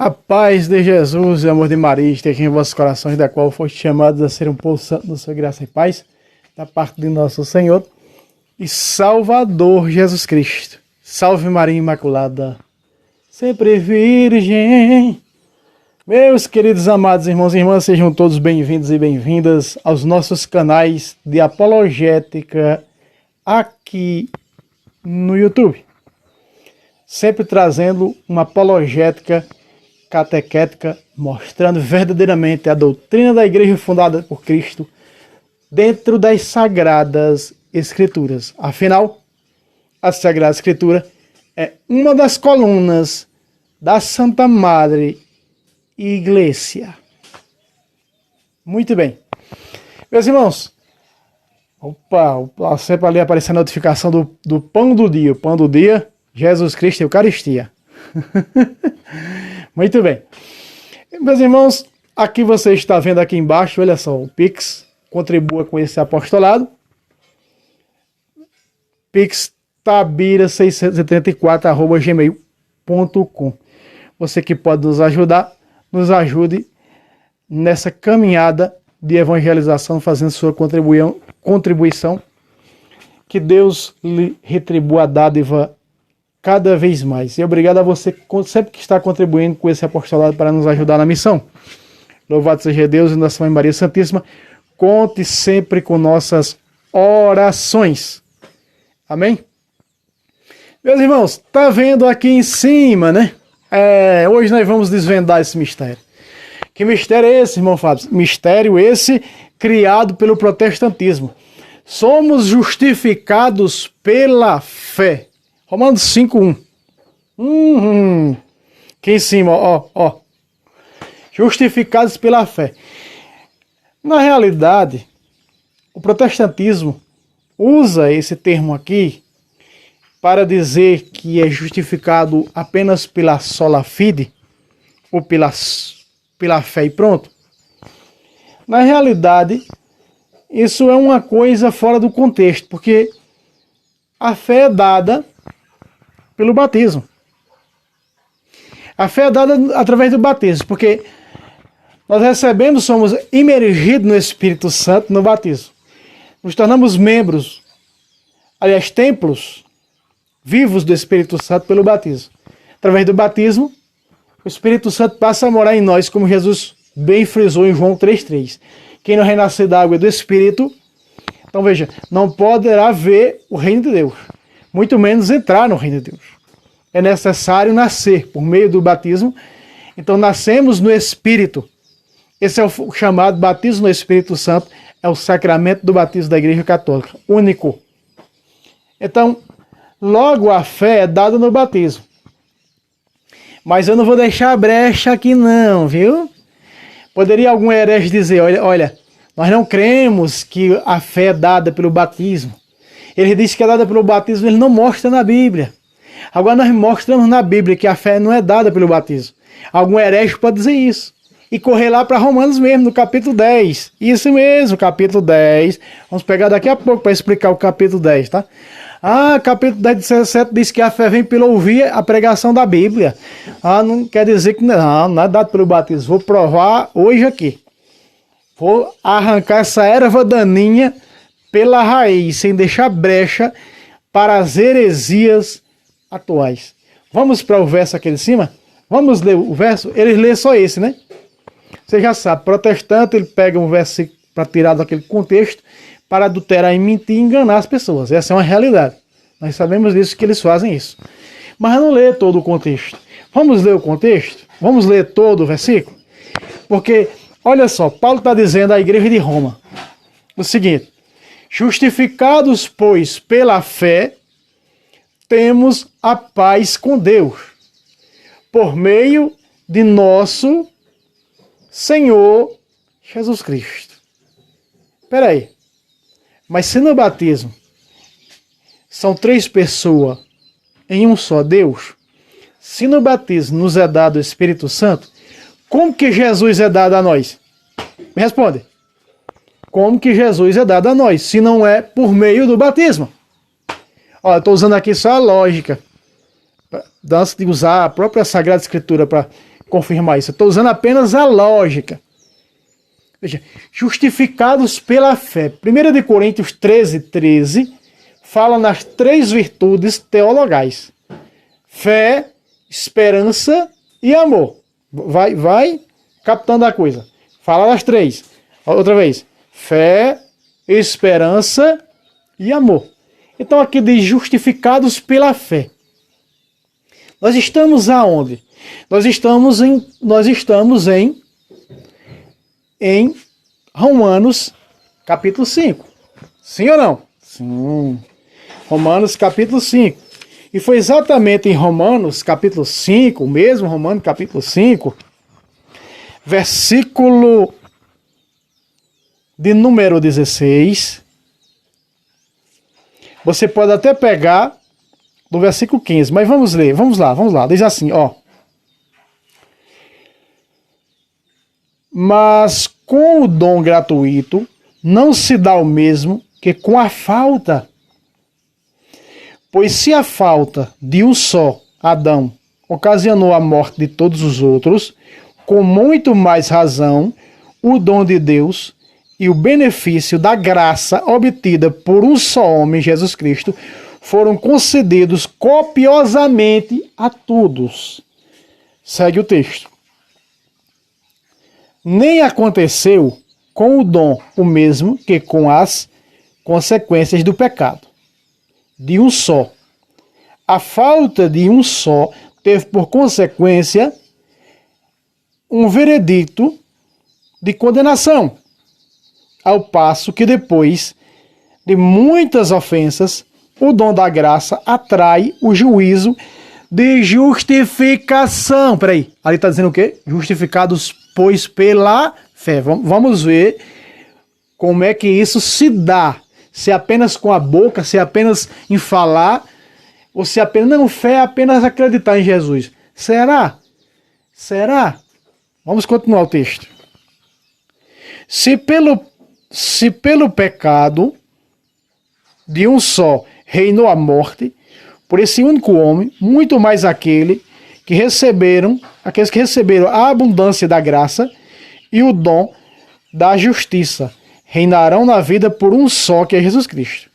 A paz de Jesus e o amor de Maria esteja em vossos corações, da qual foste chamados a ser um povo santo na sua graça e paz, da parte de nosso Senhor e Salvador Jesus Cristo. Salve Maria Imaculada, sempre virgem. Meus queridos amados irmãos e irmãs, sejam todos bem-vindos e bem-vindas aos nossos canais de apologética aqui no YouTube. Sempre trazendo uma apologética catequética, mostrando verdadeiramente a doutrina da igreja fundada por Cristo dentro das Sagradas Escrituras. Afinal, a Sagrada Escritura é uma das colunas da Santa Madre Igreja. Muito bem. Meus irmãos, sempre ali aparecendo a notificação do pão do dia. O pão do dia, Jesus Cristo e Eucaristia. Muito bem. Meus irmãos, aqui você está vendo aqui embaixo, olha só, o Pix, contribua com esse apostolado. Pix tabira634@gmail.com. Você que pode nos ajudar, nos ajude nessa caminhada de evangelização, fazendo sua contribuição. Que Deus lhe retribua a dádiva cada vez mais. E obrigado a você sempre que está contribuindo com esse apostolado para nos ajudar na missão. Louvado seja Deus e Nossa Mãe Maria Santíssima. Conte sempre com nossas orações. Amém? Meus irmãos, tá vendo aqui em cima, né? Hoje nós vamos desvendar esse mistério. Que mistério é esse, irmão Fábio? Mistério esse criado pelo protestantismo. Somos justificados pela fé. Romanos 5:1. Aqui em cima, ó. Justificados pela fé. Na realidade, o protestantismo usa esse termo aqui para dizer que é justificado apenas pela sola fide, ou pela fé e pronto. Na realidade, isso é uma coisa fora do contexto, porque a fé é dada pelo batismo. A fé é dada através do batismo, porque nós recebemos, somos imergidos no Espírito Santo no batismo. Nos tornamos membros, aliás, templos vivos do Espírito Santo pelo batismo. Através do batismo, o Espírito Santo passa a morar em nós, como Jesus bem frisou em João 3:3. Quem não renascer da água e do Espírito, então veja, não poderá ver o reino de Deus, muito menos entrar no reino de Deus. É necessário nascer por meio do batismo. Então nascemos no Espírito. Esse é o chamado batismo no Espírito Santo, é o sacramento do batismo da Igreja Católica, único. Então, logo a fé é dada no batismo. Mas eu não vou deixar a brecha aqui não, viu? Poderia algum herege dizer, olha, nós não cremos que a fé é dada pelo batismo. Ele diz que é dada pelo batismo, ele não mostra na Bíblia. Agora nós mostramos na Bíblia que a fé não é dada pelo batismo. Algum herege pode dizer isso. E correr lá para Romanos mesmo, no capítulo 10. Isso mesmo, capítulo 10. Vamos pegar daqui a pouco para explicar o capítulo 10, tá? Capítulo 10, 17 diz que a fé vem pelo ouvir a pregação da Bíblia. Não quer dizer que não é dado pelo batismo. Vou provar hoje aqui. Vou arrancar essa erva daninha pela raiz, sem deixar brecha para as heresias atuais. Vamos para o verso aqui de cima? Vamos ler o verso? Eles lêem só esse, né? Você já sabe, protestante, ele pega um versículo para tirar daquele contexto, para adulterar e mentir e enganar as pessoas. Essa é uma realidade. Nós sabemos disso, que eles fazem isso. Mas não lê todo o contexto. Vamos ler o contexto? Vamos ler todo o versículo? Porque, olha só, Paulo está dizendo à igreja de Roma o seguinte: justificados, pois, pela fé, temos a paz com Deus, por meio de nosso Senhor Jesus Cristo. Espera aí. Mas se no batismo são 3 pessoas em um só Deus, se no batismo nos é dado o Espírito Santo, como que Jesus é dado a nós? Me responde. Como que Jesus é dado a nós, se não é por meio do batismo? Ó, eu estou usando aqui só a lógica, antes de usar a própria Sagrada Escritura para confirmar isso. Eu estou usando apenas a lógica. Veja, justificados pela fé. 1 de Coríntios 13 fala nas 3 virtudes teologais. Fé, esperança e amor. Vai captando a coisa. Fala das 3. Outra vez. Fé, esperança e amor. Então aqui diz justificados pela fé. Nós estamos aonde? Nós estamos em Romanos capítulo 5. Sim ou não? Sim. Romanos capítulo 5. E foi exatamente em Romanos capítulo 5, mesmo Romanos capítulo 5, versículo de número 16. Você pode até pegar do versículo 15, mas vamos ler, vamos lá. Diz assim, ó. Mas com o dom gratuito não se dá o mesmo que com a falta. Pois se a falta de um só, Adão, ocasionou a morte de todos os outros, com muito mais razão, o dom de Deus e o benefício da graça obtida por um só homem, Jesus Cristo, foram concedidos copiosamente a todos. Segue o texto. Nem aconteceu com o dom o mesmo que com as consequências do pecado. De um só. A falta de um só teve por consequência um veredicto de condenação, ao passo que depois de muitas ofensas, o dom da graça atrai o juízo de justificação. Peraí, ali está dizendo o quê? Justificados, pois, pela fé. Vamos ver como é que isso se dá. Se é apenas com a boca, se é apenas em falar, ou se é apenas... Não, fé é apenas acreditar em Jesus. Será? Será? Vamos continuar o texto. Se pelo pecado de um só reinou a morte, por esse único homem, muito mais aqueles que receberam a abundância da graça e o dom da justiça, reinarão na vida por um só, que é Jesus Cristo.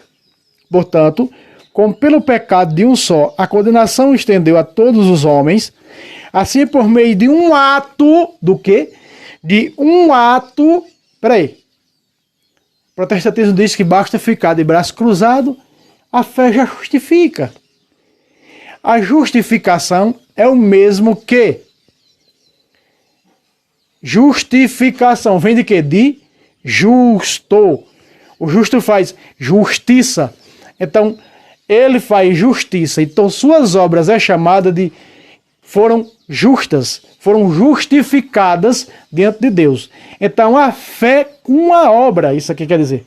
Portanto, como pelo pecado de um só a condenação estendeu a todos os homens, assim por meio de um ato, do quê? De um ato... Peraí. O protestantismo diz que basta ficar de braço cruzado, a fé já justifica. A justificação é o mesmo que... Justificação vem de quê? De justo. O justo faz justiça. Então, ele faz justiça. Então, suas obras é chamada de... Foram justas. Foram justificadas diante de Deus. Então, a fé com a obra. Isso aqui quer dizer.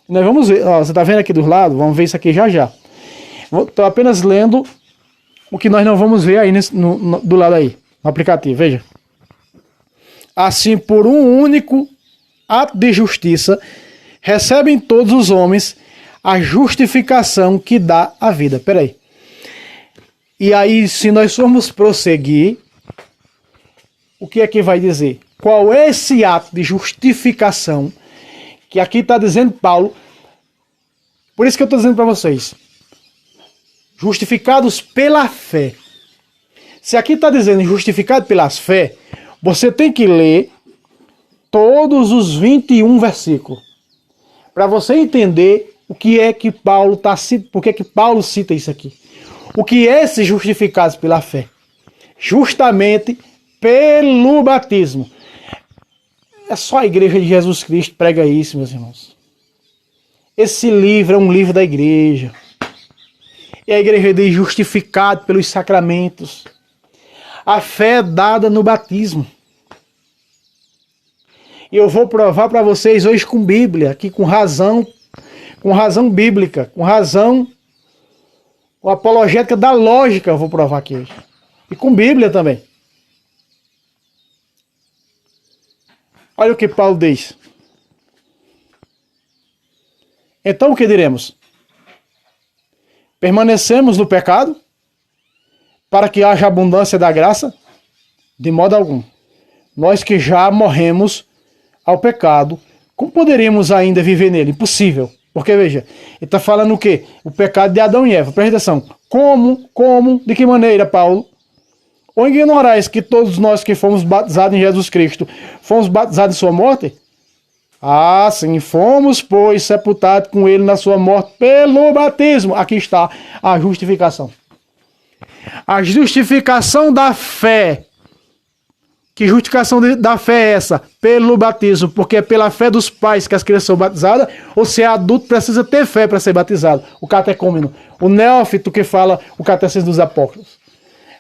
Nós vamos ver. Ó, você está vendo aqui do lado? Vamos ver isso aqui já já. Estou apenas lendo o que nós não vamos ver aí do lado aí. No aplicativo. Veja. Assim, por um único ato de justiça, recebem todos os homens a justificação que dá a vida. Peraí. E aí, se nós formos prosseguir, o que é que vai dizer? Qual é esse ato de justificação que aqui está dizendo Paulo? Por isso que eu estou dizendo para vocês. Justificados pela fé. Se aqui está dizendo justificado pela fé, você tem que ler todos os 21 versículos. Para você entender o que é que Paulo está citando, por que é que Paulo cita isso aqui. O que é esses justificados pela fé? Justamente pelo batismo. É só a igreja de Jesus Cristo que prega isso, meus irmãos. Esse livro é um livro da igreja. E a igreja diz justificado pelos sacramentos. A fé é dada no batismo. E eu vou provar para vocês hoje com Bíblia, aqui com razão bíblica, com apologética da lógica, eu vou provar aqui hoje. E com Bíblia também. Olha o que Paulo diz. Então o que diremos? Permanecemos no pecado para que haja abundância da graça? De modo algum. Nós que já morremos ao pecado, como poderíamos ainda viver nele? Impossível. Porque, veja, ele está falando o quê? O pecado de Adão e Eva. Presta atenção. Como, de que maneira, Paulo? Ou ignorais que todos nós que fomos batizados em Jesus Cristo, fomos batizados em sua morte? Ah, sim, fomos, pois, sepultados com ele na sua morte pelo batismo. Aqui está a justificação. A justificação da fé. Que justificação da fé é essa? Pelo batismo, porque é pela fé dos pais que as crianças são batizadas, ou se é adulto precisa ter fé para ser batizado. O catecúmeno, o neófito que fala o catecismo dos apóstolos.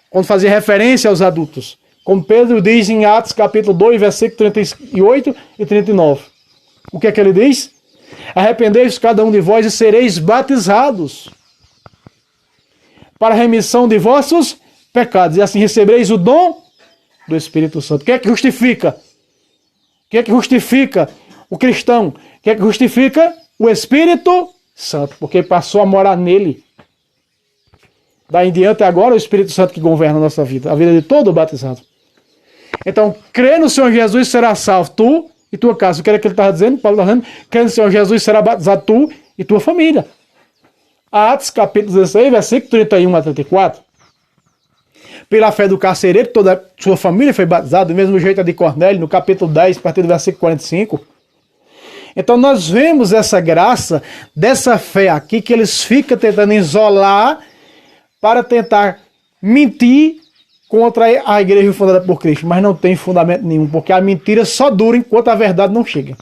Quando fazia referência aos adultos. Como Pedro diz em Atos capítulo 2, versículo 38 e 39. O que é que ele diz? Arrependei-vos cada um de vós e sereis batizados para a remissão de vossos pecados, e assim recebereis o dom do Espírito Santo. O que é que justifica? O que é que justifica o cristão? O que é que justifica o Espírito Santo? Porque passou a morar nele. Daí em diante agora é o Espírito Santo que governa a nossa vida, a vida de todo batizado. Então, crê no Senhor Jesus será salvo, tu e tua casa. O que era que ele estava dizendo? Paulo estava dizendo, crê no Senhor Jesus será batizado tu e tua família. Atos capítulo 16, versículo 31 a 34. Pela fé do carcereiro, toda a sua família foi batizada, do mesmo jeito a de Cornélio, no capítulo 10, a partir do versículo 45. Então nós vemos essa graça, dessa fé aqui, que eles ficam tentando isolar para tentar mentir contra a igreja fundada por Cristo, mas não tem fundamento nenhum, porque a mentira só dura enquanto a verdade não chega.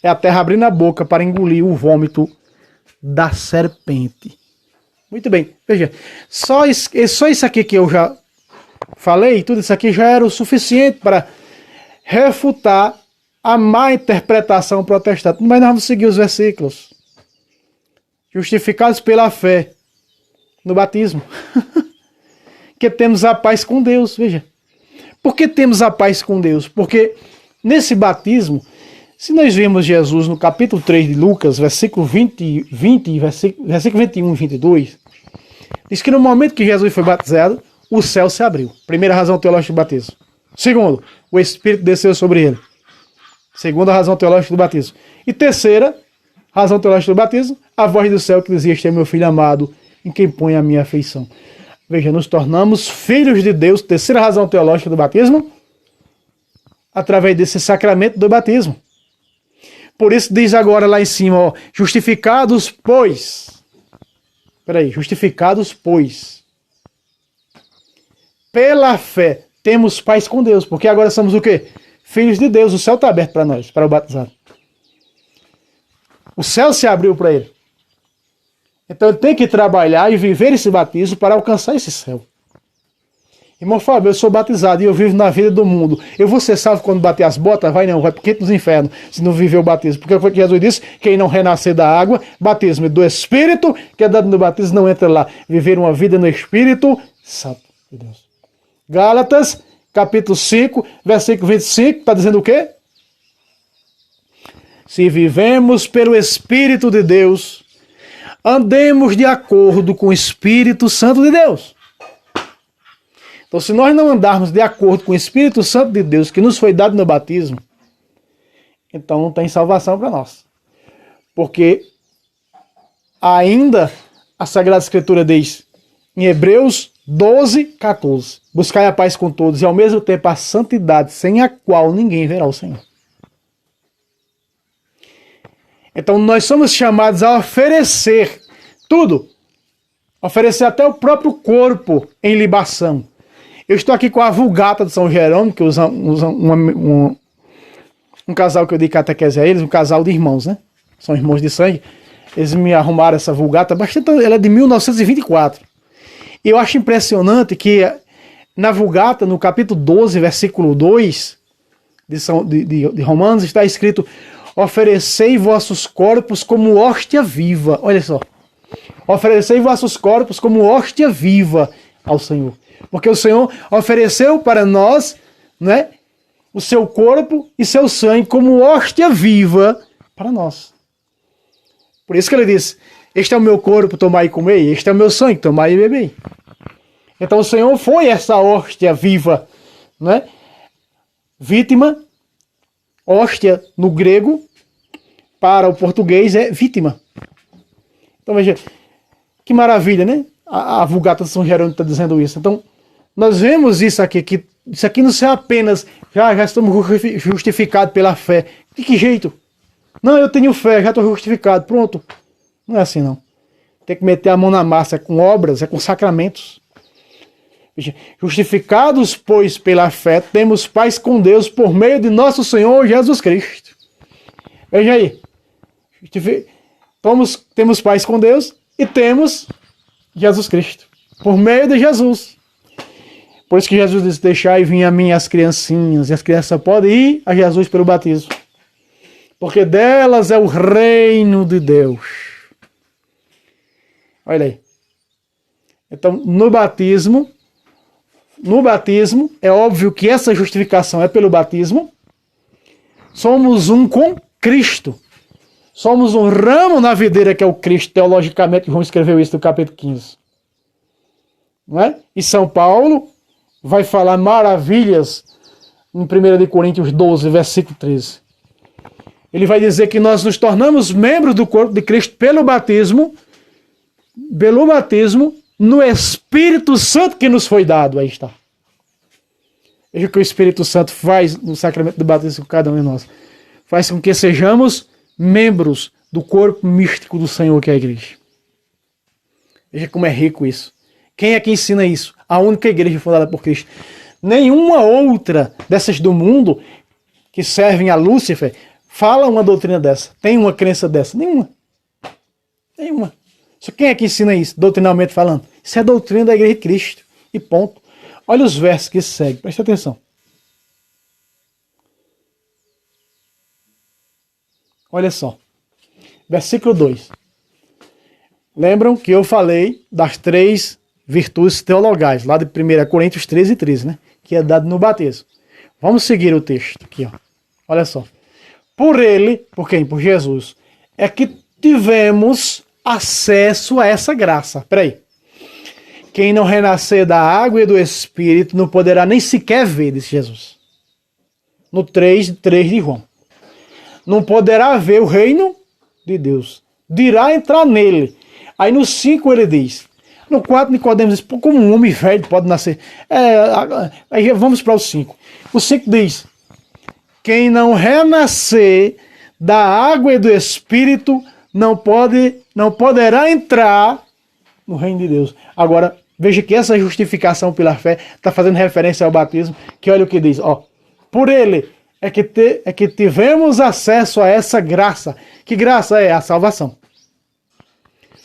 É a terra abrindo a boca para engolir o vômito da serpente. Muito bem, veja, só isso aqui que eu já falei, tudo isso aqui já era o suficiente para refutar a má interpretação protestante. Mas nós vamos seguir os versículos. Justificados pela fé no batismo. Que temos a paz com Deus, veja. Por que temos a paz com Deus? Porque nesse batismo, se nós vemos Jesus no capítulo 3 de Lucas, versículo 20 versículo 21 e 22, diz que no momento que Jesus foi batizado, o céu se abriu. Primeira razão teológica do batismo. Segundo, o Espírito desceu sobre ele. Segunda razão teológica do batismo. E terceira razão teológica do batismo, a voz do céu que dizia, este é meu filho amado, em quem põe a minha afeição. Veja, nos tornamos filhos de Deus, terceira razão teológica do batismo, através desse sacramento do batismo. Por isso diz agora lá em cima, ó, justificados, pois. Justificados, pois. Pela fé, temos paz com Deus, porque agora somos o quê? Filhos de Deus, o céu está aberto para nós, para o batizado. O céu se abriu para ele. Então ele tem que trabalhar e viver esse batismo para alcançar esse céu. Irmão Fábio, eu sou batizado e eu vivo na vida do mundo. Eu vou ser salvo quando bater as botas? Vai não, vai porque nos infernos, se não viver o batismo. Porque foi que Jesus disse, quem não renascer da água, batismo do Espírito, que é dado no batismo, não entra lá. Viver uma vida no Espírito Santo de Deus. Gálatas, capítulo 5, versículo 25, está dizendo o quê? Se vivemos pelo Espírito de Deus, andemos de acordo com o Espírito Santo de Deus. Então, se nós não andarmos de acordo com o Espírito Santo de Deus que nos foi dado no batismo, então não tem salvação para nós. Porque ainda a Sagrada Escritura diz em Hebreus 12, 14, buscai a paz com todos e ao mesmo tempo a santidade, sem a qual ninguém verá o Senhor. Então nós somos chamados a oferecer tudo, oferecer até o próprio corpo em libação. Eu estou aqui com a Vulgata de São Jerônimo, que usa um casal que eu dei catequese a eles, um casal de irmãos, né? São irmãos de sangue. Eles me arrumaram essa Vulgata, ela é de 1924. E eu acho impressionante que na Vulgata, no capítulo 12, versículo 2 de Romanos, está escrito: oferecei vossos corpos como hóstia viva. Olha só. Oferecei vossos corpos como hóstia viva ao Senhor. Porque o Senhor ofereceu para nós, né, o seu corpo e seu sangue como hóstia viva para nós. Por isso que ele diz: este é o meu corpo, tomai e comei. Este é o meu sangue, tomai e bebei. Então o Senhor foi essa hóstia viva, né? Vítima, hóstia no grego, para o português é vítima. Então veja, que maravilha, né? A Vulgata de São Jerônimo está dizendo isso. Então, nós vemos isso aqui, que isso aqui não é apenas, já estamos justificados pela fé. De que jeito? Não, eu tenho fé, já estou justificado, pronto. Não é assim, não. Tem que meter a mão na massa, é com obras, é com sacramentos. Veja, justificados, pois, pela fé, temos paz com Deus por meio de nosso Senhor Jesus Cristo. Veja aí. Temos paz com Deus e temos Jesus Cristo. Por meio de Jesus. Por isso que Jesus disse, deixai vir a mim as criancinhas, e as crianças podem ir a Jesus pelo batismo. Porque delas é o reino de Deus. Olha aí. Então, no batismo, é óbvio que essa justificação é pelo batismo. Somos um com Cristo. Somos um ramo na videira que é o Cristo. Teologicamente, João escreveu isso no capítulo 15. Não é? E São Paulo vai falar maravilhas em 1 Coríntios 12, versículo 13. Ele vai dizer que nós nos tornamos membros do corpo de Cristo pelo batismo no Espírito Santo que nos foi dado. Aí está. Veja o que o Espírito Santo faz no sacramento do batismo com cada um de nós. Faz com que sejamos membros do corpo místico do Senhor, que é a igreja. Veja como é rico isso. Quem é que ensina isso? A única igreja fundada por Cristo. Nenhuma outra dessas do mundo que servem a Lúcifer fala uma doutrina dessa. Tem uma crença dessa? Nenhuma. Só quem é que ensina isso, doutrinalmente falando? Isso é a doutrina da igreja de Cristo. E ponto. Olha os versos que seguem. Presta atenção. Olha só. Versículo 2. Lembram que eu falei das 3 virtudes teologais, lá de 1 Coríntios 13 e 13, né? Que é dado no batismo. Vamos seguir o texto aqui, ó. Olha só. Por ele, por quem? Por Jesus, é que tivemos acesso a essa graça. Peraí. Quem não renascer da água e do Espírito não poderá nem sequer ver, disse Jesus. No 3 de João. Não poderá ver o reino de Deus. Dirá entrar nele. Aí no 5 ele diz. No 4 Nicodemos diz, como um homem velho pode nascer. Aí vamos para o 5. O 5 diz, quem não renascer da água e do Espírito não poderá entrar no reino de Deus. Agora, veja que essa justificação pela fé está fazendo referência ao batismo, que olha o que diz, ó. Por ele é que tivemos acesso a essa graça. Que graça é? A salvação.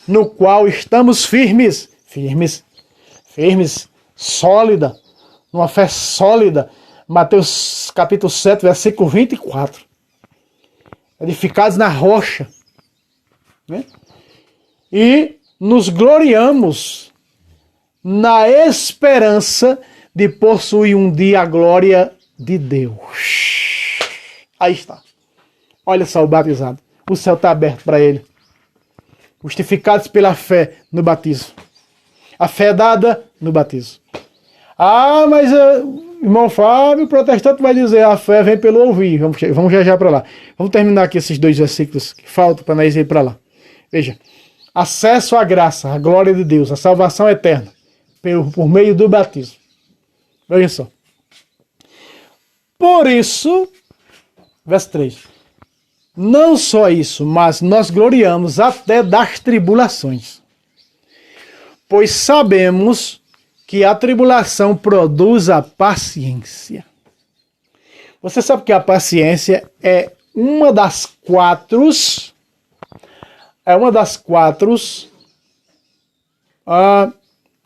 No qual estamos firmes, sólida, numa fé sólida. Mateus capítulo 7, versículo 24. Edificados na rocha. Né? E nos gloriamos na esperança de possuir um dia a glória de Deus. Aí está. Olha só o batizado. O céu está aberto para ele. Justificados pela fé no batismo. A fé é dada no batismo. Ah, mas irmão Fábio, o protestante vai dizer a fé vem pelo ouvir. Vamos já para lá. Vamos terminar aqui esses 2 versículos que faltam para nós ir para lá. Veja. Acesso à graça, à glória de Deus, à salvação eterna, por meio do batismo. Veja só. Por isso, verso 3. Não só isso, mas nós gloriamos até das tribulações. Pois sabemos que a tribulação produz a paciência. Você sabe que a paciência é uma das quatro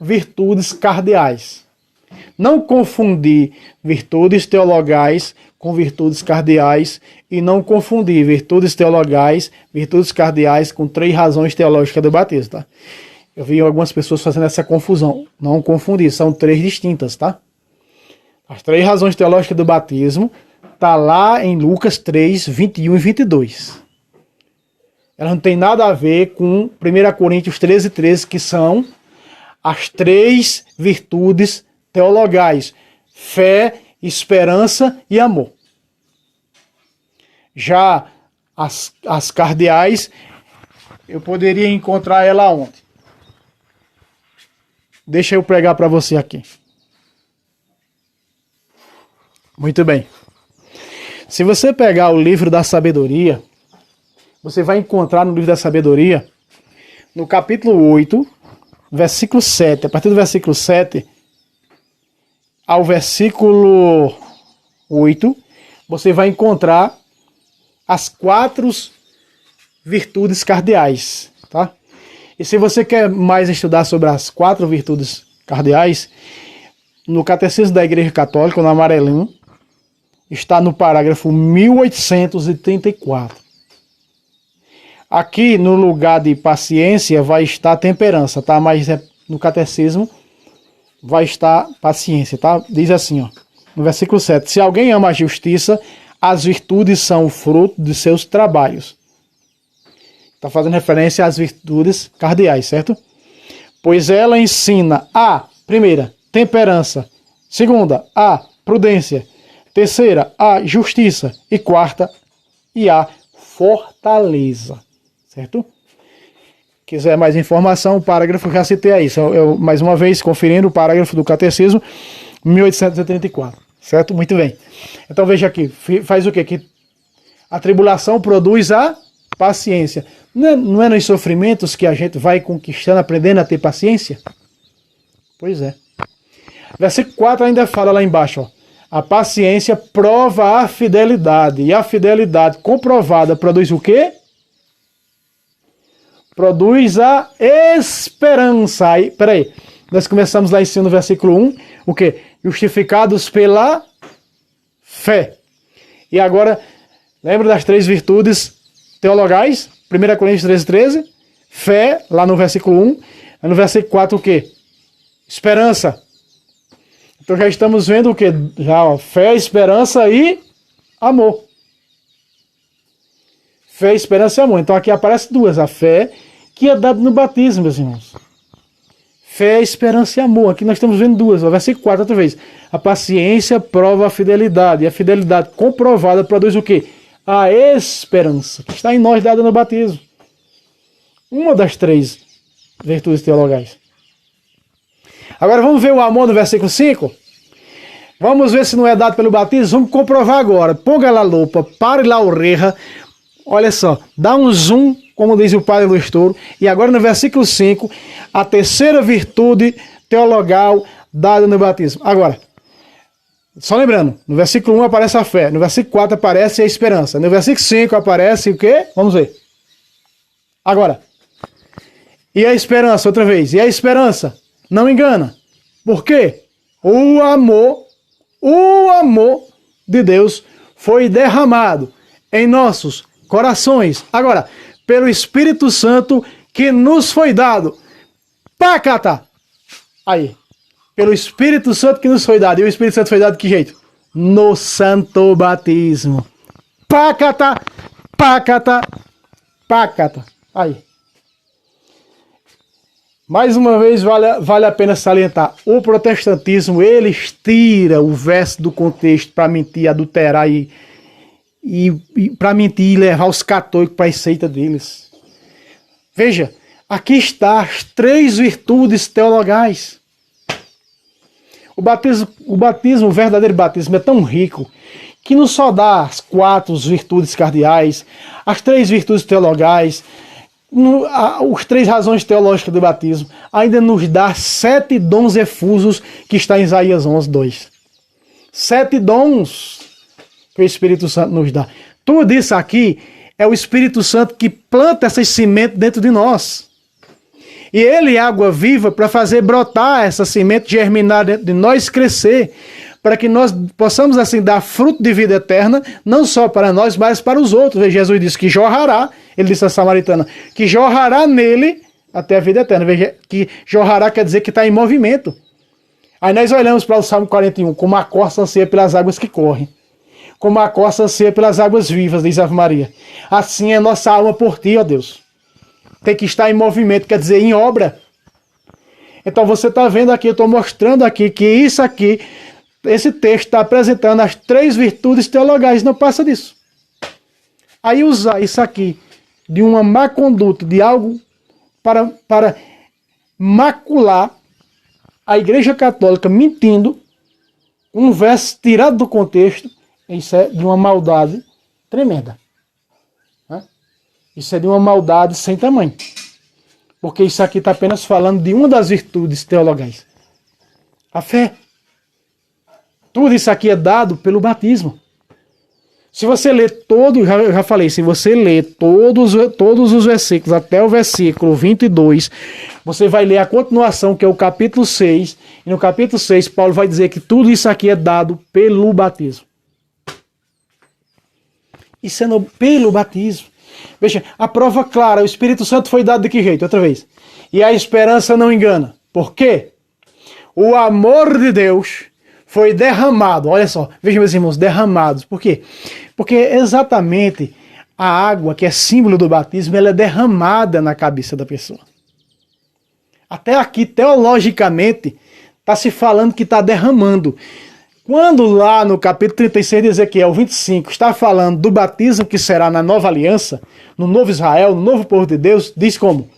virtudes cardeais. Não confundir virtudes teologais com virtudes cardeais e não confundir virtudes teologais, virtudes cardeais com 3 razões teológicas do batismo, tá? Eu vi algumas pessoas fazendo essa confusão. Não confundir, são 3 distintas, tá? As 3 razões teológicas do batismo tá lá em Lucas 3, 21 e 22. Ela não tem nada a ver com 1 Coríntios 13, 13, que são as 3 virtudes teologais. Fé, esperança e amor. Já as cardeais, eu poderia encontrar ela onde? Deixa eu pregar para você aqui. Muito bem. Se você pegar o livro da sabedoria, você vai encontrar no livro da sabedoria, no capítulo 8, versículo 7, a partir do versículo 7 ao versículo 8, você vai encontrar as 4 virtudes cardeais, tá? E se você quer mais estudar sobre as 4 virtudes cardeais, no Catecismo da Igreja Católica, no amarelinho, está no parágrafo 1834. Aqui, no lugar de paciência, vai estar temperança, tá? Mas no Catecismo vai estar paciência, tá? Diz assim, ó, no versículo 7. Se alguém ama a justiça, as virtudes são o fruto de seus trabalhos. Está fazendo referência às virtudes cardeais, certo? Pois ela ensina a, primeira, temperança. Segunda, a prudência. Terceira, a justiça. E quarta, a fortaleza. Certo? Quiser mais informação, o parágrafo já citei aí. Eu, mais uma vez, conferindo o parágrafo do Catecismo, 1834. Certo? Muito bem. Então veja aqui, faz o quê? Que a tribulação produz a paciência. Não é nos sofrimentos que a gente vai conquistando, aprendendo a ter paciência? Pois é. Versículo 4 ainda fala lá embaixo, ó. A paciência prova a fidelidade. E a fidelidade comprovada produz o quê? Produz a esperança. Aí, peraí, nós começamos lá em cima no versículo 1, o quê? Justificados pela fé. E agora, lembra das 3 virtudes teologais? 1 Coríntios 13, fé, lá no versículo 1. No versículo 4, o quê? Esperança. Então já estamos vendo o quê? Já, ó, fé, esperança e amor. Fé, esperança e amor. Então aqui aparece 2. A fé, que é dada no batismo, meus irmãos. Fé, esperança e amor. Aqui nós estamos vendo 2. O versículo 4, outra vez. A paciência prova a fidelidade. E a fidelidade comprovada produz o quê? A esperança, que está em nós, dada no batismo. Uma das 3 virtudes teologais. Agora vamos ver o amor no versículo 5? Vamos ver se não é dado pelo batismo. Vamos comprovar agora. Ponga lá a lupa, pare lá o reja. Olha só, dá um zoom, como diz o padre Luiz Touro. E agora no versículo 5, a 3ª virtude teologal dada no batismo. Agora, só lembrando, no versículo 1 aparece a fé, no versículo 4 aparece a esperança, no versículo 5 aparece o quê? Vamos ver. Agora, e a esperança, outra vez, e a esperança? Não engana. Por quê? O amor de Deus foi derramado em nossos corações. Agora, pelo Espírito Santo que nos foi dado. Pacata! Aí. Pelo Espírito Santo que nos foi dado. E o Espírito Santo foi dado de que jeito? No santo batismo. Pacata! Pacata! Pacata! Aí. Mais uma vez, vale a pena salientar, o protestantismo, eles tiram o verso do contexto para mentir, adulterar e para mentir e levar os católicos para a seita deles. Veja, aqui está as 3 virtudes teologais. O batismo, o verdadeiro batismo é tão rico que não só dá as 4 virtudes cardeais, as 3 virtudes teologais, os 3 razões teológicas do batismo, ainda nos dá 7 dons efusos que está em Isaías 11, 2. 7 dons que o Espírito Santo nos dá. Tudo isso aqui é o Espírito Santo que planta essas sementes dentro de nós. E ele é água viva para fazer brotar essa semente, germinar dentro de nós, crescer, para que nós possamos assim dar fruto de vida eterna, não só para nós, mas para os outros. Jesus disse que jorrará, ele disse à samaritana, que jorrará nele até a vida eterna. Veja que jorrará quer dizer que está em movimento. Aí nós olhamos para o Salmo 41, como a corça anseia pelas águas que correm, como a corça anseia pelas águas vivas, diz Ave Maria. Assim é nossa alma por ti, ó Deus. Tem que estar em movimento, quer dizer, em obra. Então você está vendo aqui, eu estou mostrando aqui que isso aqui esse texto está apresentando as 3 virtudes teologais, não passa disso. Aí usar isso aqui de uma má conduta, de algo para macular a Igreja Católica mentindo, um verso tirado do contexto, isso é de uma maldade tremenda. Né? Isso é de uma maldade sem tamanho. Porque isso aqui está apenas falando de uma das virtudes teologais. A fé. Tudo isso aqui é dado pelo batismo. Se você ler todo, já falei, se você ler todos os versículos até o versículo 22, você vai ler a continuação, que é o capítulo 6. E no capítulo 6, Paulo vai dizer que tudo isso aqui é dado pelo batismo. Isso é pelo batismo. Veja, a prova clara, o Espírito Santo foi dado de que jeito? Outra vez. E a esperança não engana. Por quê? O amor de Deus foi derramado. Olha só, vejam meus irmãos, derramados. Por quê? Porque exatamente a água, que é símbolo do batismo, ela é derramada na cabeça da pessoa. Até aqui, teologicamente, está se falando que está derramando. Quando lá no capítulo 36 de Ezequiel 25 está falando do batismo que será na nova aliança, no novo Israel, no novo povo de Deus, diz como?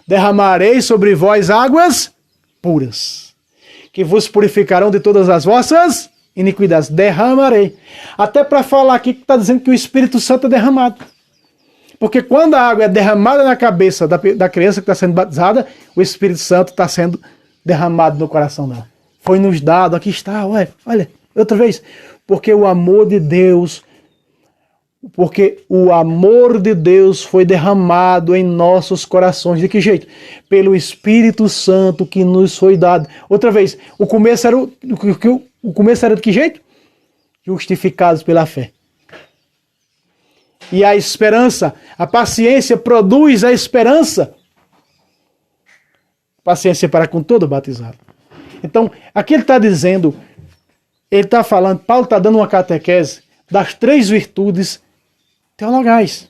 Derramarei sobre vós águas puras, que vos purificarão de todas as vossas iniquidades. Derramarei. Até para falar aqui que está dizendo que o Espírito Santo é derramado. Porque quando a água é derramada na cabeça da criança que está sendo batizada, o Espírito Santo está sendo derramado no coração dela. Foi nos dado, aqui está, olha, outra vez. Porque o amor de Deus foi derramado em nossos corações. De que jeito? Pelo Espírito Santo que nos foi dado. Outra vez, o começo era de que jeito? Justificados pela fé. E a esperança, a paciência produz a esperança. Paciência para com todo batizado. Então, aqui ele está dizendo, ele está falando, Paulo está dando uma catequese das 3 virtudes teologais.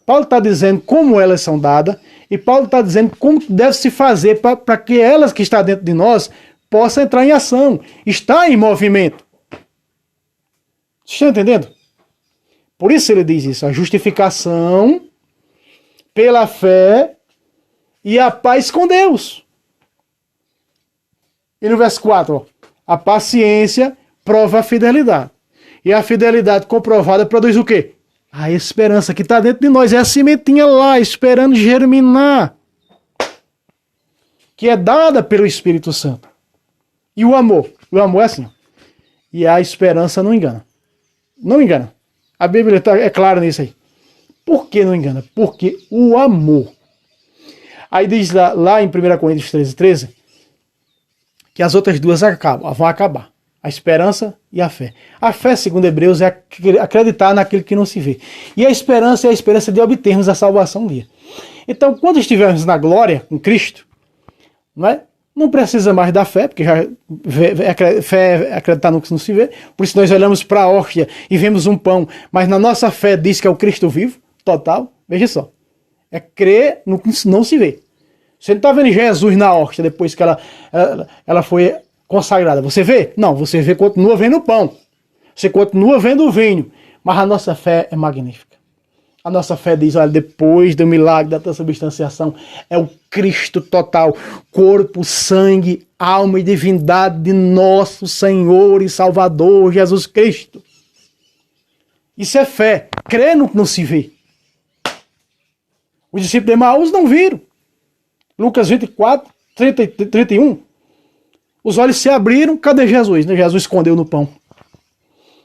Paulo está dizendo como elas são dadas, e Paulo está dizendo como deve se fazer para que elas que estão dentro de nós possam entrar em ação, estar em movimento. Vocês estão entendendo? Por isso ele diz isso, a justificação pela fé e a paz com Deus. E no verso 4, ó, a paciência prova a fidelidade. E a fidelidade comprovada produz o quê? A esperança que está dentro de nós. É a sementinha lá, esperando germinar. Que é dada pelo Espírito Santo. E o amor? O amor é assim. Ó. E a esperança não engana. Não engana. A Bíblia é clara nisso aí. Por que não engana? Porque o amor. Aí diz lá em 1 Coríntios 13, que as outras duas vão acabar. A esperança e a fé. A fé, segundo Hebreus, é acreditar naquilo que não se vê. E a esperança é a esperança de obtermos a salvação um dia. Então, quando estivermos na glória com Cristo, não precisa mais da fé, porque fé é acreditar no que não se vê. Por isso nós olhamos para a hóstia e vemos um pão. Mas na nossa fé diz que é o Cristo vivo, total. Veja só. É crer no que não se vê. Você não está vendo Jesus na hóstia depois que ela foi consagrada. Você vê? Não, você continua vendo o pão. Você continua vendo o vinho. Mas a nossa fé é magnífica. A nossa fé diz, olha, depois do milagre da transubstanciação, é o Cristo total. Corpo, sangue, alma e divindade de nosso Senhor e Salvador Jesus Cristo. Isso é fé. Crer no que não se vê. Os discípulos de Emaús não viram. Lucas 24, 30 e 31. Os olhos se abriram, cadê Jesus? Jesus escondeu no pão.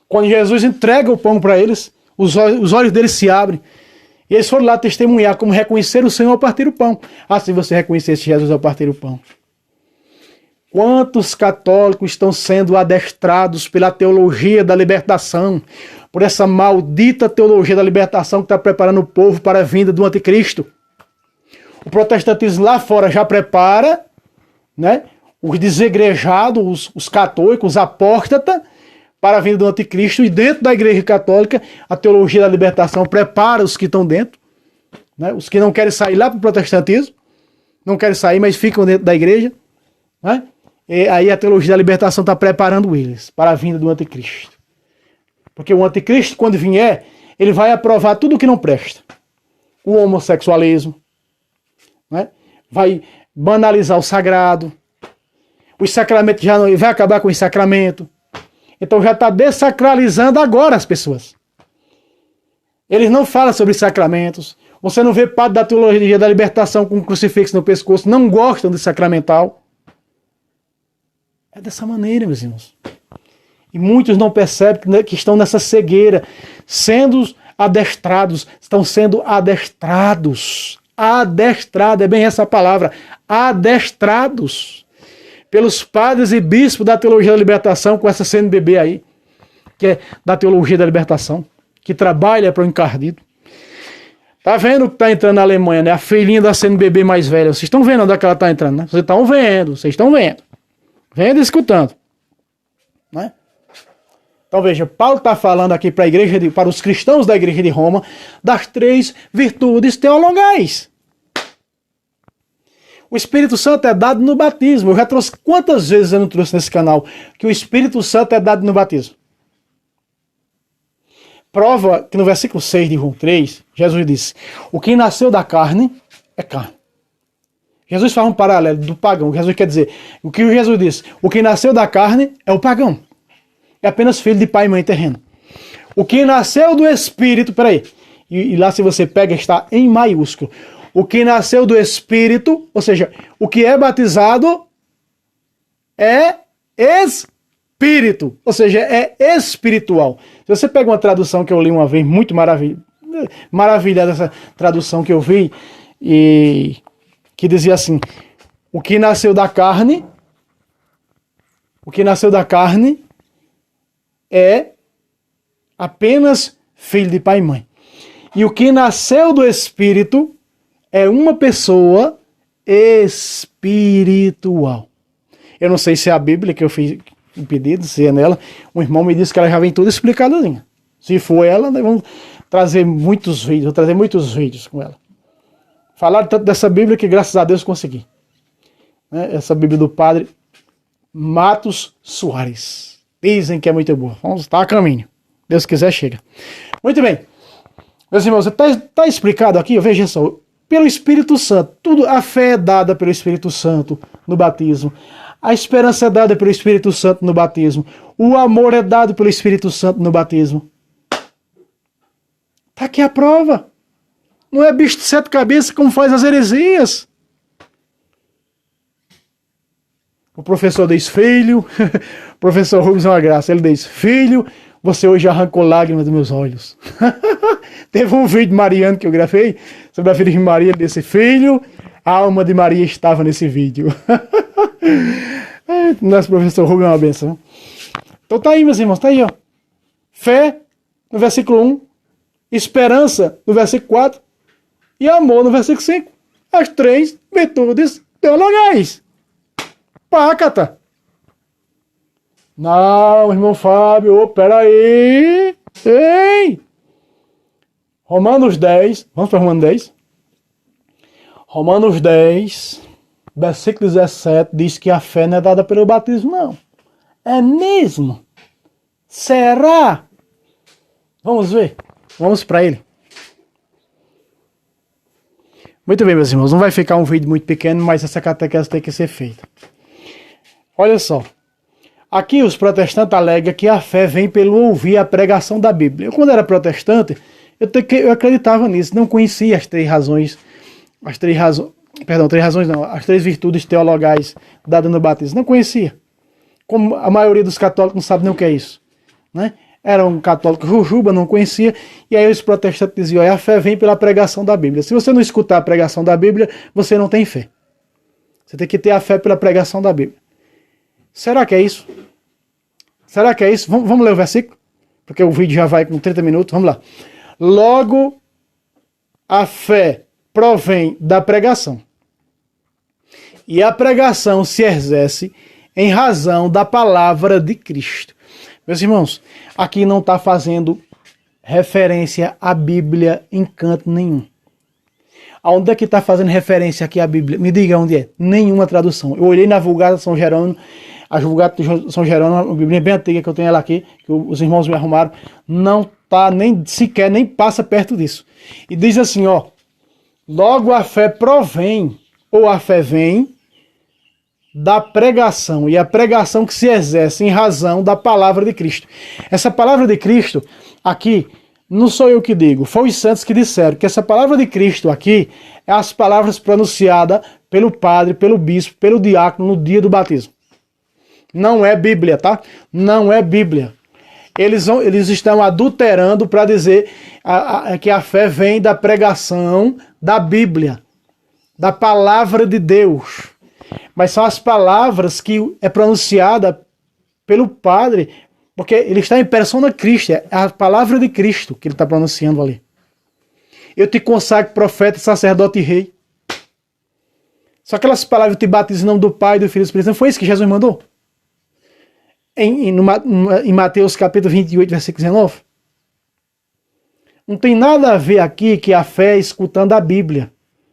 Quando Jesus entrega o pão para eles, os olhos deles se abrem. E eles foram lá testemunhar como reconhecer o Senhor ao partir o pão. Ah, se você reconhecesse Jesus ao partir o pão. Quantos católicos estão sendo adestrados pela teologia da libertação, por essa maldita teologia da libertação que está preparando o povo para a vinda do anticristo? O protestantismo lá fora já prepara, os desegrejados, os católicos, os apóstatas, para a vinda do anticristo. E dentro da igreja católica, a teologia da libertação prepara os que estão dentro, os que não querem sair lá para o protestantismo, não querem sair, mas ficam dentro da igreja. E aí a teologia da libertação está preparando eles para a vinda do anticristo. Porque o anticristo, quando vier, ele vai aprovar tudo o que não presta. O homossexualismo, né? Vai banalizar o sagrado. Os sacramentos já não vai acabar com o sacramento. Então já está dessacralizando agora as pessoas. Eles não falam sobre sacramentos. Você não vê padre da teologia da libertação com um crucifixo no pescoço. Não gostam de sacramental. É dessa maneira, meus irmãos. E muitos não percebem que estão nessa cegueira, sendo adestrados, estão sendo adestrados. Adestrado, é bem essa palavra. Adestrados pelos padres e bispos da teologia da libertação, com essa CNBB aí, que é da teologia da libertação, que trabalha para o encardido. Tá vendo que tá entrando na Alemanha, né? A filhinha da CNBB mais velha. Vocês estão vendo onde é que ela tá entrando, né? Vocês estão vendo. Vendo e escutando. Né? Então veja, Paulo está falando aqui para os cristãos da igreja de Roma das 3 virtudes teologais. O Espírito Santo é dado no batismo. Eu já trouxe, quantas vezes eu não trouxe nesse canal que o Espírito Santo é dado no batismo? Prova que no versículo 6 de João 3, Jesus disse: o que nasceu da carne é carne. Jesus faz um paralelo do pagão. Jesus quer dizer, o que Jesus disse: o que nasceu da carne é o pagão. É apenas filho de pai e mãe terreno. O que nasceu do Espírito, peraí, e lá se você pega está em maiúsculo. O que nasceu do Espírito, ou seja, o que é batizado é Espírito, ou seja, é espiritual. Se você pega uma tradução que eu li uma vez, muito maravilhada essa tradução que eu vi, e que dizia assim: o que nasceu da carne é apenas filho de pai e mãe. E o que nasceu do Espírito é uma pessoa espiritual. Eu não sei se é a Bíblia que eu fiz o pedido, se é nela. Um irmão me disse que ela já vem toda explicadinha. Se for ela, nós vamos trazer muitos vídeos. Vou trazer muitos vídeos com ela. Falaram tanto dessa Bíblia que graças a Deus consegui. Essa Bíblia do padre Matos Soares. Dizem que é muito boa. Vamos estar a caminho. Deus quiser, chega. Muito bem. Meus irmãos, está explicado aqui, veja só. Pelo Espírito Santo. Tudo, a fé é dada pelo Espírito Santo no batismo. A esperança é dada pelo Espírito Santo no batismo. O amor é dado pelo Espírito Santo no batismo. Está aqui a prova. Não é bicho de 7 cabeças como faz as heresias. O professor diz: filho, o professor Rubens é uma graça, ele diz: filho, você hoje arrancou lágrimas dos meus olhos. Teve um vídeo mariano que eu gravei sobre a Virgem Maria, ele disse: filho, a alma de Maria estava nesse vídeo. Nosso professor Rubens é uma benção. Então tá aí, meus irmãos, tá aí, ó. Fé, no versículo 1, esperança, no versículo 4, e amor, no versículo 5. As 3 virtudes teologais. Pácata. Não, irmão Fábio, peraí. Ei! Romanos 10, vamos para Romanos 10? Romanos 10, versículo 17, diz que a fé não é dada pelo batismo, não. É mesmo? Será? Vamos ver. Vamos para ele. Muito bem, meus irmãos. Não vai ficar um vídeo muito pequeno, mas essa catequese tem que ser feita. Olha só. Aqui os protestantes alegam que a fé vem pelo ouvir a pregação da Bíblia. Eu, quando era protestante, eu acreditava nisso. Não conhecia as 3 razões. As 3 virtudes teologais dadas no batismo. Não conhecia. Como a maioria dos católicos não sabe nem o que é isso. Né? Era um católico jujuba, não conhecia. E aí os protestantes diziam: a fé vem pela pregação da Bíblia. Se você não escutar a pregação da Bíblia, você não tem fé. Você tem que ter a fé pela pregação da Bíblia. Será que é isso? Será que é isso? Vamos ler o versículo? Porque o vídeo já vai com 30 minutos. Vamos lá. Logo, a fé provém da pregação. E a pregação se exerce em razão da palavra de Cristo. Meus irmãos, aqui não está fazendo referência à Bíblia em canto nenhum. Aonde é que está fazendo referência aqui a Bíblia? Me diga onde é. Nenhuma tradução. Eu olhei na Vulgata São Jerônimo, a Vulgata de São Jerônimo, a Bíblia bem antiga que eu tenho ela aqui, que os irmãos me arrumaram, não está nem sequer, nem passa perto disso. E diz assim, ó, logo a fé provém, ou a fé vem, da pregação, e a pregação que se exerce em razão da palavra de Cristo. Essa palavra de Cristo, aqui, não sou eu que digo, foi os santos que disseram que essa palavra de Cristo aqui é as palavras pronunciadas pelo padre, pelo bispo, pelo diácono no dia do batismo. Não é Bíblia, tá? Não é Bíblia. Eles estão adulterando para dizer que a fé vem da pregação da Bíblia, da palavra de Deus. Mas são as palavras que é pronunciada pelo padre, porque ele está em persona Cristo, é a palavra de Cristo que ele está pronunciando ali. Eu te consagro profeta, sacerdote e rei. Só aquelas palavras, eu te batizo em nome do Pai, do Filho e do Espírito Santo, foi isso que Jesus mandou? Em Mateus capítulo 28, versículo 19. Não tem nada a ver aqui que a fé é escutando a Bíblia.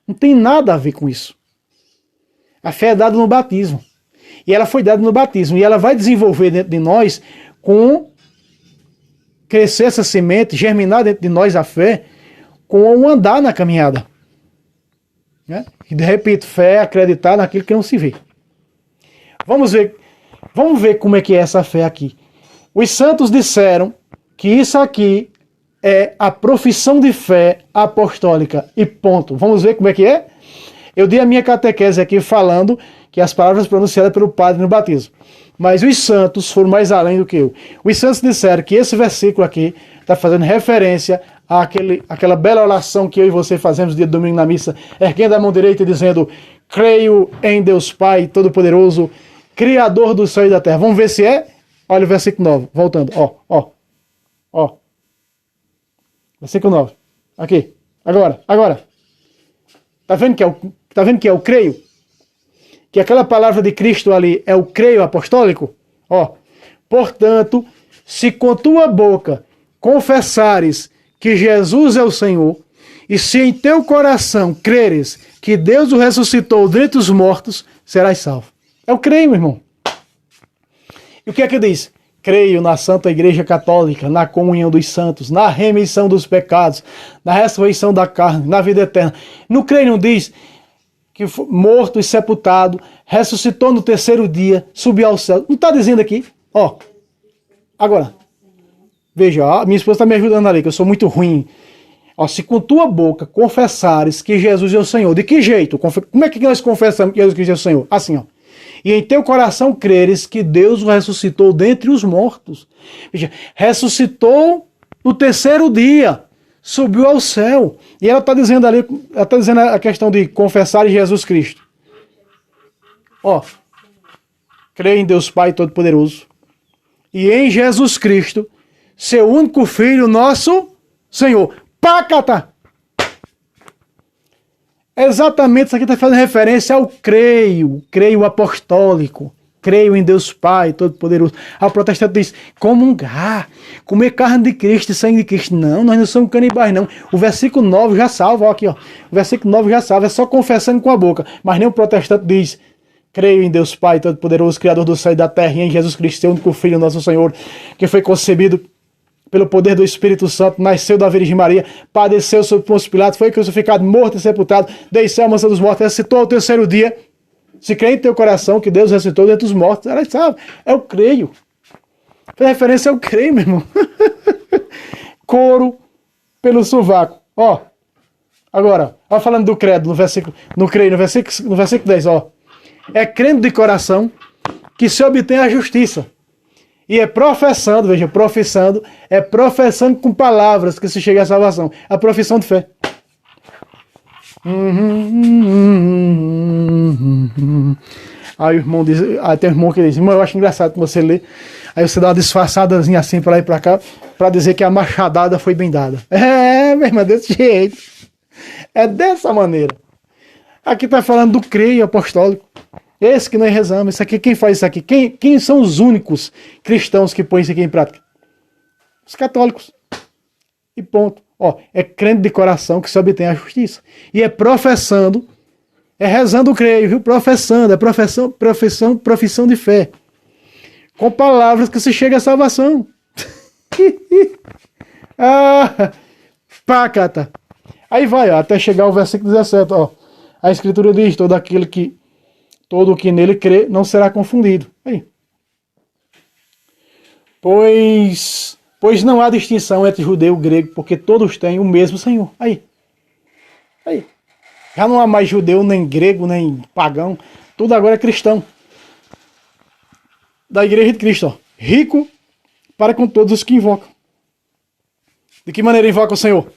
Não tem nada a ver com isso. A fé é dada no batismo. E ela foi dada no batismo. E ela vai desenvolver dentro de nós com crescer essa semente, germinar dentro de nós a fé, com o andar na caminhada. Né? E repito, fé é acreditar naquilo que não se vê. Vamos ver como é que é essa fé aqui. Os santos disseram que isso aqui é a profissão de fé apostólica. E ponto. Vamos ver como é que é? Eu dei a minha catequese aqui falando que as palavras pronunciadas pelo padre no batismo. Mas os santos foram mais além do que eu. Os santos disseram que esse versículo aqui está fazendo referência àquela bela oração que eu e você fazemos dia de domingo na missa, erguendo a mão direita e dizendo: creio em Deus Pai Todo-Poderoso, Criador do céu e da terra. Vamos ver se é? Olha o versículo 9, voltando. Ó. Versículo 9. Aqui. Agora. Tá vendo que é o creio? Que aquela palavra de Cristo ali é o creio apostólico? Ó. Portanto, se com tua boca confessares que Jesus é o Senhor, e se em teu coração creres que Deus o ressuscitou dentre os mortos, serás salvo. É o creio, meu irmão. E o que é que diz? Creio na Santa Igreja Católica, na comunhão dos santos, na remissão dos pecados, na ressurreição da carne, na vida eterna. No creio não diz que foi morto e sepultado, ressuscitou no terceiro dia, subiu ao céu. Não está dizendo aqui? Ó. Agora. Veja, ó, minha esposa está me ajudando ali, que eu sou muito ruim. Ó, se com tua boca confessares que Jesus é o Senhor, de que jeito? Como é que nós confessamos que Jesus Cristo é o Senhor? Assim, ó. E em teu coração creres que Deus o ressuscitou dentre os mortos. Veja, ressuscitou no terceiro dia, subiu ao céu. E ela está dizendo ali, ela está dizendo a questão de confessar em Jesus Cristo. Ó, creio em Deus Pai Todo-Poderoso e em Jesus Cristo, seu único Filho, nosso Senhor. Pacata! Exatamente isso aqui está fazendo referência ao creio apostólico, creio em Deus Pai Todo-Poderoso. O protestante diz, comungar, comer carne de Cristo e sangue de Cristo. Não, nós não somos canibais, não. O versículo 9 já salva, ó, aqui, ó. O versículo 9 já salva, é só confessando com a boca. Mas nem o protestante diz, creio em Deus Pai Todo-Poderoso, Criador do céu e da terra, e em Jesus Cristo, seu único Filho, nosso Senhor, que foi concebido pelo poder do Espírito Santo, nasceu da Virgem Maria, padeceu sob Pôncio Pilatos, foi crucificado, morto e sepultado, desceu à mansão dos mortos, ressuscitou ao terceiro dia. Se crê em teu coração que Deus ressuscitou dentre os mortos, ela sabe, é o creio. Faz referência ao creio, meu irmão. Couro pelo sovaco. Ó, agora, ó, falando do credo, no versículo 10, ó. É crendo de coração que se obtém a justiça. E é professando, veja, professando com palavras que se chega à salvação. A profissão de fé. Aí o irmão diz, aí tem um irmão que diz, irmão, eu acho engraçado que você lê, aí você dá uma disfarçadazinha assim para lá e para cá, para dizer que a machadada foi bem dada. É, meu irmão, desse jeito. É dessa maneira. Aqui está falando do creio apostólico. Esse que nós rezamos, isso aqui, quem faz isso aqui? Quem são os únicos cristãos que põem isso aqui em prática? Os católicos. E ponto. Ó, é crendo de coração que se obtém a justiça. E é professando, é rezando creio, viu? Professando, é profissão de fé. Com palavras que se chega à salvação. Ah, pacata. Aí vai, ó, até chegar ao versículo 17, ó. A escritura diz, todo o que nele crê não será confundido. Aí. Pois não há distinção entre judeu e grego, porque todos têm o mesmo Senhor. Aí. Já não há mais judeu, nem grego, nem pagão. Tudo agora é cristão. Da igreja de Cristo, ó. Rico para com todos os que invocam. De que maneira invoca o Senhor?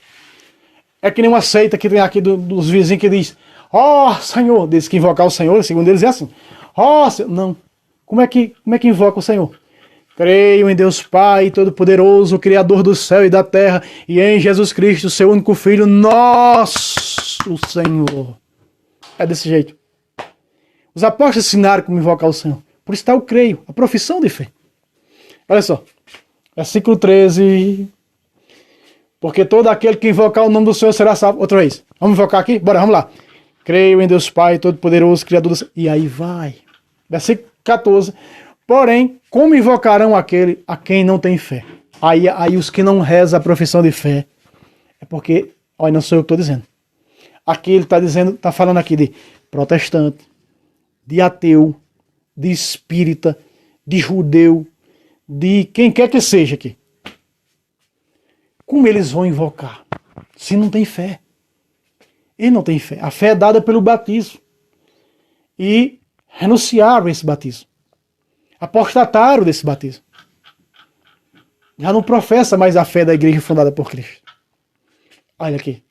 É que nem uma seita que tem aqui dos vizinhos que diz: ó, Senhor, diz que invocar o Senhor, segundo eles é assim. Ó, não. Como é que invoca o Senhor? Creio em Deus Pai Todo-Poderoso, Criador do céu e da terra, e em Jesus Cristo, seu único Filho, nosso Senhor. É desse jeito. Os apóstolos ensinaram como invocar o Senhor. Por isso está o creio, a profissão de fé. Olha só, versículo 13. Porque todo aquele que invocar o nome do Senhor será salvo. Outra vez. Vamos invocar aqui? Bora, vamos lá. Creio em Deus Pai Todo-Poderoso, Criador do céu. E aí vai. Versículo 14. Porém, como invocarão aquele a quem não tem fé? Aí os que não rezam a profissão de fé, é porque, olha, não sou eu que estou dizendo. Aqui ele está falando aqui de protestante, de ateu, de espírita, de judeu, de quem quer que seja aqui. Como eles vão invocar? Se não tem fé. Ele não tem fé. A fé é dada pelo batismo. E renunciaram a esse batismo. Apostataram desse batismo. Já não professa mais a fé da igreja fundada por Cristo. Olha aqui.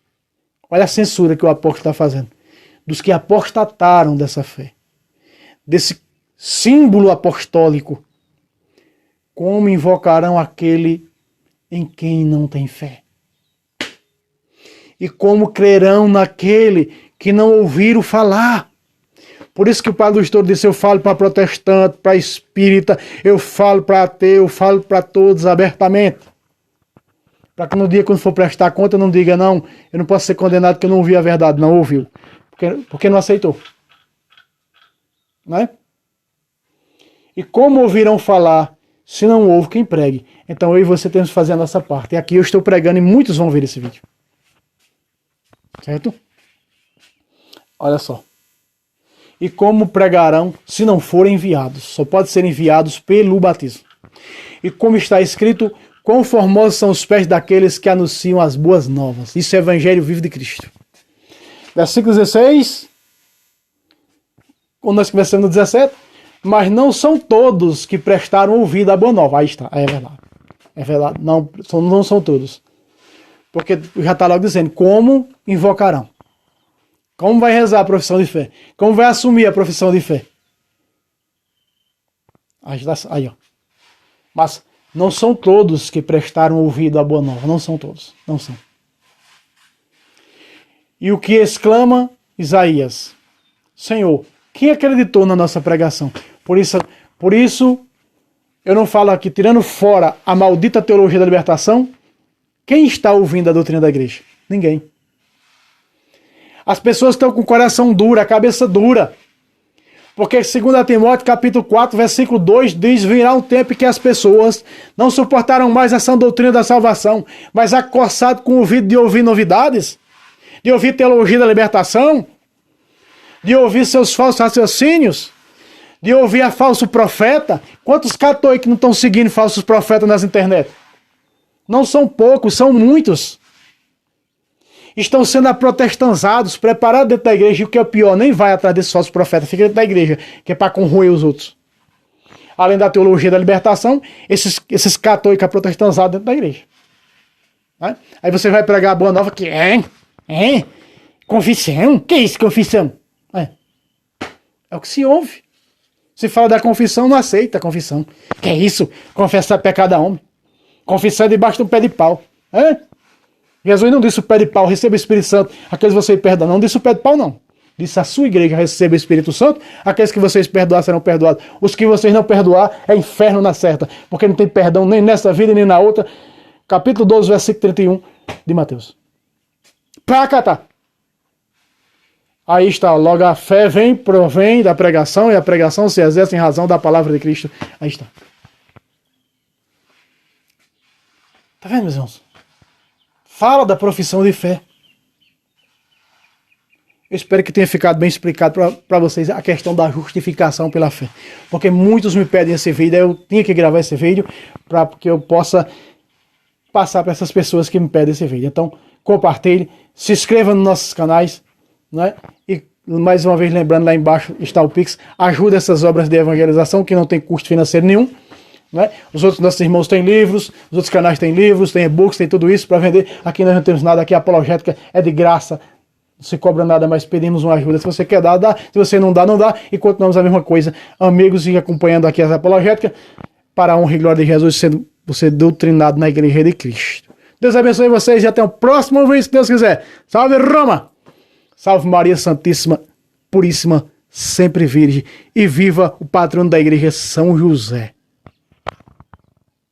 Olha a censura que o apóstolo está fazendo. Dos que apostataram dessa fé. Desse símbolo apostólico. Como invocarão aquele em quem não tem fé? E como crerão naquele que não ouviram falar? Por isso que o padre Estouro disse: eu falo para protestante, para espírita, eu falo para ateu, eu falo para todos abertamente. Para que no dia quando for prestar conta, eu não diga: não, eu não posso ser condenado porque eu não ouvi a verdade. Não ouviu. Porque não aceitou. Não é? E como ouvirão falar se não ouve quem pregue? Então eu e você temos que fazer a nossa parte. E aqui eu estou pregando e muitos vão ver esse vídeo. Certo? Olha só. E como pregarão se não forem enviados? Só pode ser enviados pelo batismo. E como está escrito: quão formosos são os pés daqueles que anunciam as boas novas. Isso é o evangelho vivo de Cristo. Versículo 16. Quando nós começamos no 17. Mas não são todos que prestaram ouvido à boa nova. Aí está, é verdade. É verdade, não são todos. Porque já está logo dizendo: como invocarão? Como vai rezar a profissão de fé? Como vai assumir a profissão de fé? Aí, ó. Mas não são todos que prestaram ouvido à boa nova. Não são todos. Não são. E o que exclama Isaías? Senhor, quem acreditou na nossa pregação? Por isso, eu não falo aqui, tirando fora a maldita teologia da libertação, quem está ouvindo a doutrina da igreja? Ninguém. As pessoas estão com o coração duro, a cabeça dura. Porque 2 Timóteo capítulo 4, versículo 2 diz: virá um tempo em que as pessoas não suportarão mais essa doutrina da salvação, mas acossado com o ouvido de ouvir novidades, de ouvir teologia da libertação, de ouvir seus falsos raciocínios, de ouvir a falso profeta. Quantos católicos que não estão seguindo falsos profetas nas internet? Não são poucos, são muitos. Estão sendo aprotestanzados, preparados dentro da igreja, e o que é o pior, nem vai atrás desses falsos profetas, fica dentro da igreja, que é para corroer os outros. Além da teologia da libertação, esses católicos aprotestanzados dentro da igreja. Né? Aí você vai pregar a boa nova, que confissão? Que é isso, confissão? É o que se ouve. Se fala da confissão, não aceita a confissão. Que é isso? Confessar pecado a homem. Confissão é debaixo do pé de pau. Jesus não disse o pé de pau, receba o Espírito Santo, aqueles que vocês perdoam. Não disse o pé de pau, não. Disse a sua igreja, receba o Espírito Santo, aqueles que vocês perdoar serão perdoados. Os que vocês não perdoar, é inferno na certa. Porque não tem perdão nem nessa vida, nem na outra. capítulo 12, versículo 31 de Mateus. Pra catar. Aí está, logo a fé provém da pregação, e a pregação se exerce em razão da palavra de Cristo. Aí está. Tá vendo, meus irmãos? Fala da profissão de fé. Eu espero que tenha ficado bem explicado para vocês a questão da justificação pela fé. Porque muitos me pedem esse vídeo, eu tinha que gravar esse vídeo para que eu possa passar para essas pessoas que me pedem esse vídeo. Então, compartilhe, se inscreva nos nossos canais, né? E mais uma vez lembrando, lá embaixo está o Pix. Ajuda essas obras de evangelização que não tem custo financeiro nenhum, né? Os outros nossos irmãos têm livros, os outros canais têm livros, tem e-books, tem tudo isso para vender. Aqui nós não temos nada, aqui a apologética é de graça. Não se cobra nada, mas pedimos uma ajuda. Se você quer dar, dá. Se você não dá, não dá. E continuamos a mesma coisa. Amigos, e acompanhando aqui as apologéticas, para a honra e glória de Jesus, sendo você doutrinado na Igreja de Cristo. Deus abençoe vocês e até o próximo vídeo, se Deus quiser. Salve Roma! Salve Maria Santíssima, Puríssima, sempre Virgem. E viva o patrono da Igreja, São José.